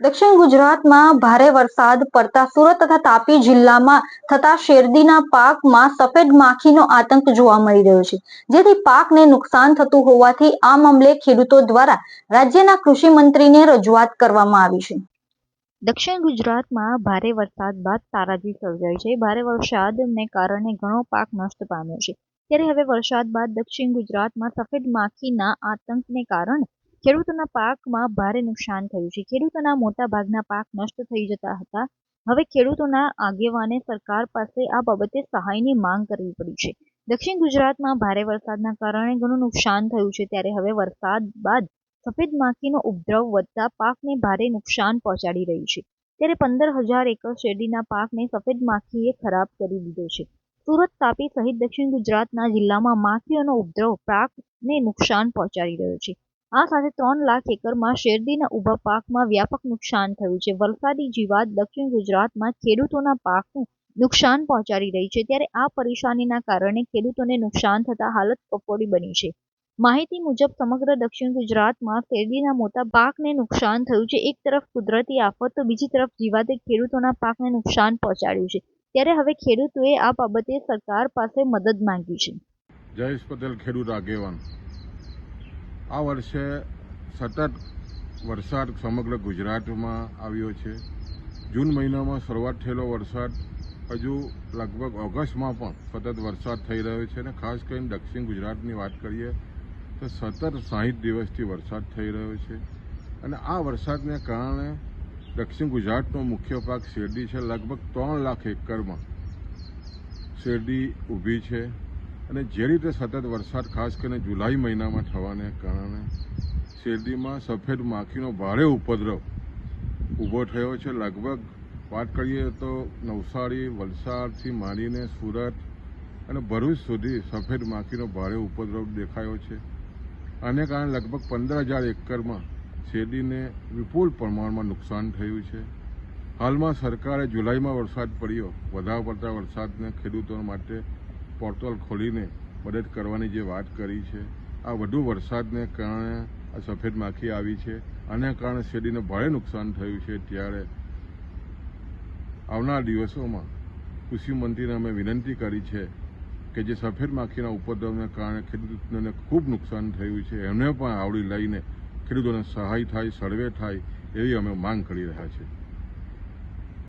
દક્ષિણ ગુજરાતમાં ભારે વરસાદ પડતા સુરત તથા તાપી જિલ્લામાં થતા શેરડીના પાકમાં સફેદ માખીનો આતંક જોવા મળી રહ્યો છે, જેથી પાકને નુકસાન થતું હોવાથી આ મામલે ખેડૂતો દ્વારા રાજ્યના કૃષિ મંત્રીને રજૂઆત કરવામાં આવી છે. દક્ષિણ ગુજરાતમાં ભારે વરસાદ બાદ તારાજી સર્જાઈ છે. ભારે વરસાદને કારણે ઘણો પાક નષ્ટ પામ્યો છે. ત્યારે હવે વરસાદ બાદ દક્ષિણ ગુજરાતમાં સફેદ માખીના આતંકને કારણે ખેડૂતોના પાકમાં ભારે નુકસાન થયું છે. ખેડૂતોના મોટા ભાગના પાક નષ્ટ થઈ જતા હતા. હવે ખેડૂતોના આગેવાને સરકાર પાસે આ બાબતે સહાયની માંગ કરવી પડી છે. દક્ષિણ ગુજરાતમાં ભારે વરસાદના કારણે ઘણું નુકસાન થયું છે. ત્યારે હવે વરસાદ બાદ સફેદ માખીનો ઉપદ્રવ વધતા પાકને ભારે નુકસાન પહોંચાડી રહ્યું છે. ત્યારે 15,000 એકર શેરડીના પાકને સફેદ માખીએ ખરાબ કરી દીધો છે. સુરત, તાપી સહિત દક્ષિણ ગુજરાતના જિલ્લામાં માખીઓનો ઉપદ્રવ પાકને નુકસાન પહોંચાડી રહ્યો છે. આ સાથે 3 લાખ એકરમાં શેરડીના ઊભા પાકમાં વ્યાપક નુકસાન થયું છે. વરસાદી જીવાત દક્ષિણ ગુજરાતમાં ખેડૂતોના પાકને નુકસાન પહોંચાડી રહી છે. ત્યારે આ પરેશાનીના કારણે ખેડૂતોને નુકસાન થતા હાલત કફોડી બની છે. માહિતી મુજબ સમગ્ર દક્ષિણ ગુજરાતમાં શેરડીના મોટા પાકને નુકસાન થયું છે. એક તરફ કુદરતી આફત તો બીજી તરફ જીવાતે ખેડૂતોના પાકને નુકસાન પહોંચાડ્યું છે. ત્યારે હવે ખેડૂતોએ આ બાબતે સરકાર પાસે મદદ માંગી છે. જયેશ પટેલ, ખેડૂત આગેવાન. આ વર્ષે સતત વરસાદ સમગ્ર ગુજરાતમાં આવ્યો છે. જૂન મહિનામાં શરૂઆત થયેલો વરસાદ હજુ લગભગ ઓગસ્ટમાં પણ સતત વરસાદ થઈ રહ્યો છે. અને ખાસ કરીને દક્ષિણ ગુજરાતની વાત કરીએ તો સતત 60 દિવસથી વરસાદ થઈ રહ્યો છે. અને આ વરસાદને કારણે દક્ષિણ ગુજરાતનો મુખ્ય પાક શેરડી છે. લગભગ 3 લાખ એકરમાં શેરડી ઊભી છે. અને જે રીતે સતત વરસાદ ખાસ કરીને જુલાઈ મહિનામાં થવાને કારણે શેરડીમાં સફેદ માખીનો ભારે ઉપદ્રવ ઊભો થયો છે. લગભગ વાત કરીએ તો નવસારી, વલસાડથી માંડીને સુરત અને ભરૂચ સુધી સફેદ માખીનો ભારે ઉપદ્રવ દેખાયો છે. આને કારણે લગભગ 15,000 એકરમાં શેરડીને વિપુલ પ્રમાણમાં નુકસાન થયું છે. હાલમાં સરકારે જુલાઈમાં વરસાદ પડ્યો, વધારે પડતા વરસાદને ખેડૂતો માટે પોર્ટલ ખોલીને મદદ કરવાની જે વાત કરી છે, આ વધુ વરસાદને કારણે આ સફેદ માખી આવી છે. આના કારણે શેરડીને ભારે નુકસાન થયું છે. ત્યારે આવનાર દિવસોમાં કૃષિ મંત્રીને અમે વિનંતી કરી છે કે જે સફેદ માખીના ઉપદ્રવને કારણે ખેડૂતોને ખૂબ નુકસાન થયું છે, એમને પણ આવરી લઈને ખેડૂતોને સહાય થાય, સર્વે થાય એવી અમે માંગ કરી રહ્યા છીએ.